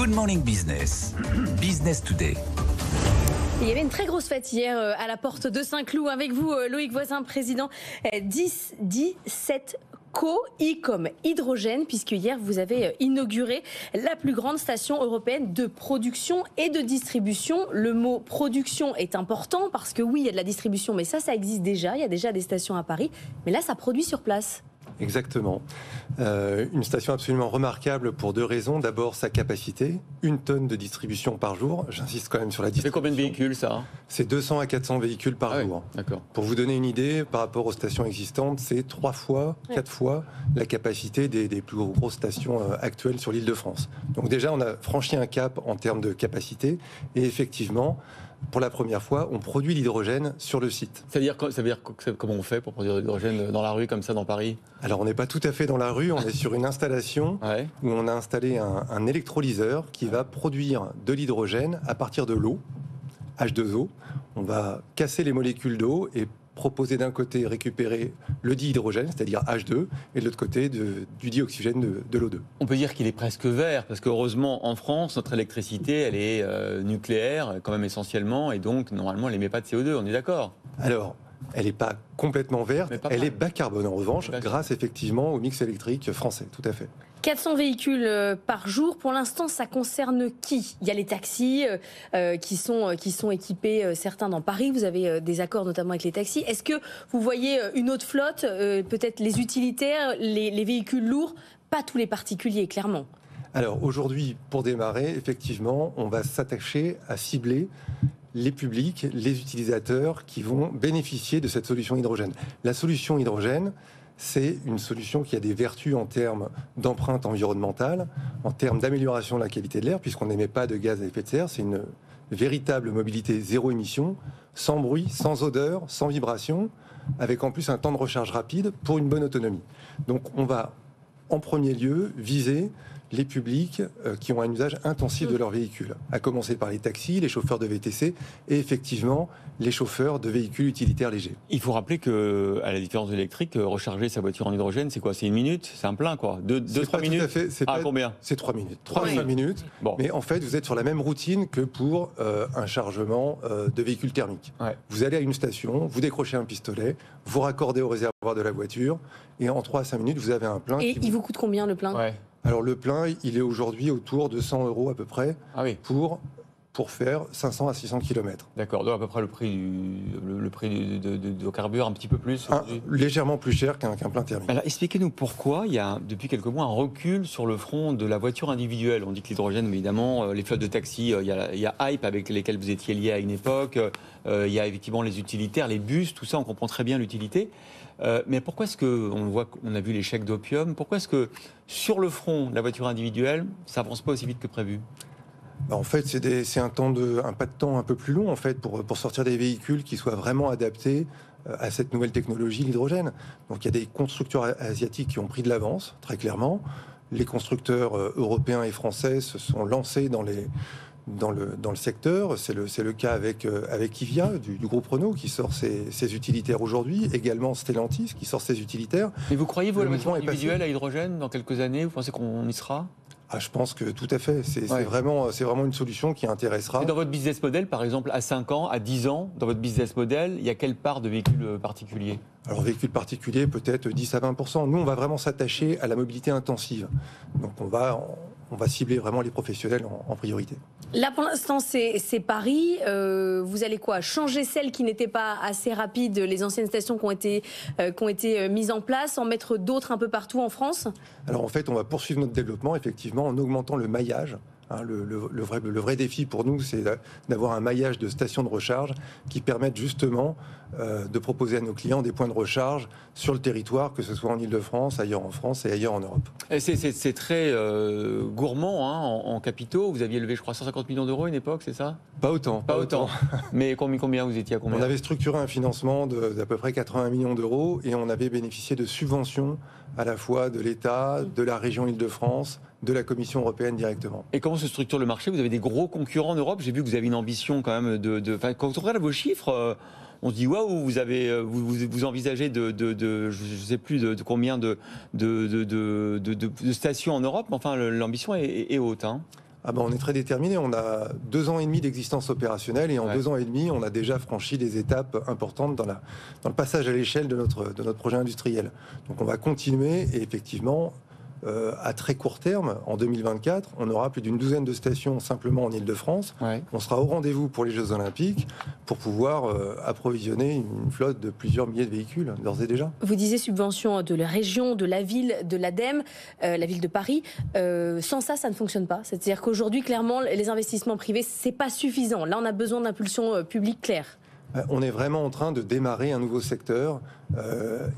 Good Morning Business. Business Today. Il y avait une très grosse fête hier à la porte de Saint-Cloud avec vous, Loïc Voisin, président 17 Co-I comme hydrogène, puisque hier vous avez inauguré la plus grande station européenne de production et de distribution. Le mot production est important parce que oui, il y a de la distribution, mais ça existe déjà. Il y a déjà des stations à Paris, mais là, ça produit sur place. Exactement. Une station absolument remarquable pour deux raisons. D'abord, sa capacité, 1 tonne de distribution par jour. J'insiste quand même sur la distribution. C'est combien de véhicules, ça? C'est 200 à 400 véhicules par jour. Oui, d'accord. Pour vous donner une idée, par rapport aux stations existantes, c'est 3 fois, 4 fois la capacité des plus grosses stations actuelles sur l'île de France. Donc déjà, on a franchi un cap en termes de capacité. Et effectivement, pour la première fois, on produit l'hydrogène sur le site. Ça veut dire comment on fait pour produire de l'hydrogène dans la rue, comme ça, dans Paris? Alors, on n'est pas tout à fait dans la rue, on est sur une installation où on a installé un électrolyseur qui va produire de l'hydrogène à partir de l'eau, H2O. On va casser les molécules d'eau et proposer d'un côté récupérer le dihydrogène, c'est-à-dire H2, et de l'autre côté du dioxygène de l'O2. On peut dire qu'il est presque vert, parce qu'heureusement, en France, notre électricité, elle est nucléaire, quand même essentiellement, et donc, normalement, elle n'émet pas de CO2, on est d'accord? Alors, elle n'est pas complètement verte, elle est bas carbone en revanche, grâce effectivement au mix électrique français, tout à fait. 400 véhicules par jour, pour l'instant, ça concerne qui? Il y a les taxis qui sont équipés, certains dans Paris, vous avez des accords notamment avec les taxis. Est-ce que vous voyez une autre flotte, peut-être les utilitaires, les véhicules lourds, pas tous les particuliers, clairement? Alors aujourd'hui, pour démarrer, effectivement, on va s'attacher à cibler les publics, les utilisateurs qui vont bénéficier de cette solution hydrogène. La solution hydrogène, c'est une solution qui a des vertus en termes d'empreinte environnementale, en termes d'amélioration de la qualité de l'air, puisqu'on n'émet pas de gaz à effet de serre. C'est une véritable mobilité zéro émission, sans bruit, sans odeur, sans vibration, avec en plus un temps de recharge rapide pour une bonne autonomie. Donc on va en premier lieu viser les publics qui ont un usage intensif de leur véhicule, à commencer par les taxis, les chauffeurs de VTC et effectivement les chauffeurs de véhicules utilitaires légers. Il faut rappeler que, à la différence de l'électrique, recharger sa voiture en hydrogène, c'est quoi? C'est 1 minute? C'est un plein, quoi? 2-3 minutes? Tout à fait, c'est combien? C'est 3 minutes. 3-5 minutes. Bon. Mais en fait, vous êtes sur la même routine que pour un chargement de véhicule thermique. Vous allez à une station, vous décrochez un pistolet, vous raccordez au réservoir de la voiture et en 3 à 5 minutes, vous avez un plein. Et il vous coûte combien le plein? Alors le plein, il est aujourd'hui autour de 100 € à peu près pour faire 500 à 600 km. D'accord, donc à peu près le prix de carburant, un petit peu plus légèrement plus cher qu'un plein thermique. Alors expliquez-nous pourquoi il y a depuis quelques mois un recul sur le front de la voiture individuelle. On dit que l'hydrogène, évidemment, les flottes de taxis, il y a Hype avec lesquels vous étiez liés à une époque, il y a effectivement les utilitaires, les bus, tout ça, on comprend très bien l'utilité. Mais pourquoi est-ce qu'on a vu les chèques d'opium, pourquoi est-ce que sur le front de la voiture individuelle, ça avance pas aussi vite que prévu? En fait, c'est un pas de temps un peu plus long en fait pour sortir des véhicules qui soient vraiment adaptés à cette nouvelle technologie, l'hydrogène. Donc il y a des constructeurs asiatiques qui ont pris de l'avance, très clairement. Les constructeurs européens et français se sont lancés dans le secteur. C'est le cas avec Kivia du groupe Renault qui sort ses utilitaires aujourd'hui, également Stellantis qui sort ses utilitaires. Mais vous croyez, vous, la voiture individuelle à hydrogène dans quelques années? Vous pensez qu'on y sera? Je pense que tout à fait. C'est vraiment une solution qui intéressera. Et dans votre business model, par exemple, à 5 ans, à 10 ans, dans votre business model, il y a quelle part de véhicules particuliers? Alors, véhicules particuliers, peut-être 10 à 20%. Nous, on va vraiment s'attacher à la mobilité intensive. Donc, on va cibler vraiment les professionnels en priorité. Là, pour l'instant, c'est Paris. Vous allez quoi? Changer celles qui n'étaient pas assez rapides, les anciennes stations qui ont été mises en place, en mettre d'autres un peu partout en France? Alors, en fait, on va poursuivre notre développement, effectivement, en augmentant le maillage. Le vrai défi pour nous, c'est d'avoir un maillage de stations de recharge qui permettent justement de proposer à nos clients des points de recharge sur le territoire, que ce soit en Ile-de-France, ailleurs en France et ailleurs en Europe. C'est très gourmand en capitaux. Vous aviez levé, je crois, 150 millions d'euros à une époque, c'est ça? Pas autant. Mais combien vous étiez à combien? On avait structuré un financement d'à peu près 80 millions d'euros et on avait bénéficié de subventions à la fois de l'État, de la région Île-de-France, de la Commission européenne directement. Et comment se structure le marché? Vous avez des gros concurrents en Europe. J'ai vu que vous avez une ambition quand même quand on regarde vos chiffres, on se dit waouh, vous envisagez je ne sais plus de combien de stations en Europe, mais enfin l'ambition est haute. On est très déterminé. On a 2 ans et demi d'existence opérationnelle et en 2 ans et demi, on a déjà franchi des étapes importantes dans le passage à l'échelle de notre projet industriel. Donc on va continuer et effectivement, à très court terme, en 2024, on aura plus d'une douzaine de stations simplement en Ile-de-France. On sera au rendez-vous pour les Jeux Olympiques pour pouvoir approvisionner une flotte de plusieurs milliers de véhicules, d'ores et déjà. Vous disiez subvention de la région, de la ville, de l'ADEME, la ville de Paris. Sans ça, ça ne fonctionne pas. C'est-à-dire qu'aujourd'hui, clairement, les investissements privés, c'est pas suffisant. Là, on a besoin d'impulsion publique claire. On est vraiment en train de démarrer un nouveau secteur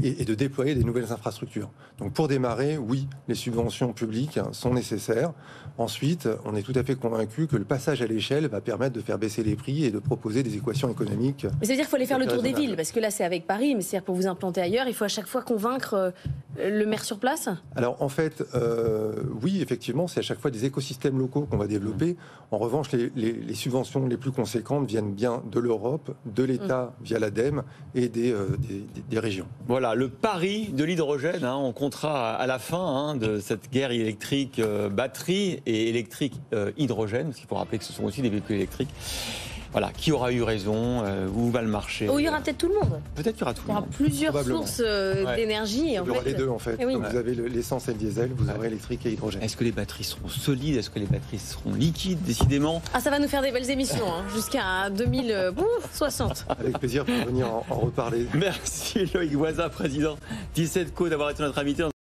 et de déployer des nouvelles infrastructures. Donc pour démarrer, oui, les subventions publiques sont nécessaires. Ensuite, on est tout à fait convaincu que le passage à l'échelle va permettre de faire baisser les prix et de proposer des équations économiques. Mais ça veut dire qu'il faut aller faire le tour des villes, parce que là c'est avec Paris, mais c'est-à-dire pour vous implanter ailleurs, il faut à chaque fois convaincre le maire sur place? Alors en fait, oui, effectivement, c'est à chaque fois des écosystèmes locaux qu'on va développer. En revanche, les subventions les plus conséquentes viennent bien de l'Europe, de l'État via l'ADEME et des régions. Voilà, le pari de l'hydrogène, on comptera à la fin de cette guerre électrique batterie et électrique hydrogène, parce qu'il faut rappeler que ce sont aussi des véhicules électriques. Voilà, qui aura eu raison, où va le marché? Oh, il y aura peut-être tout le monde. Peut-être qu'il y aura tout le monde. Il y aura plusieurs sources d'énergie. Il y aura les deux en fait. Donc, vous avez l'essence et le diesel, vous aurez électrique et hydrogène. Est-ce que les batteries seront solides? Est-ce que les batteries seront liquides? Décidément. Ça va nous faire des belles émissions, jusqu'à 2060. Avec plaisir pour venir en reparler. Merci Loïc Voisin, président d'Isetco, d'avoir été notre invité.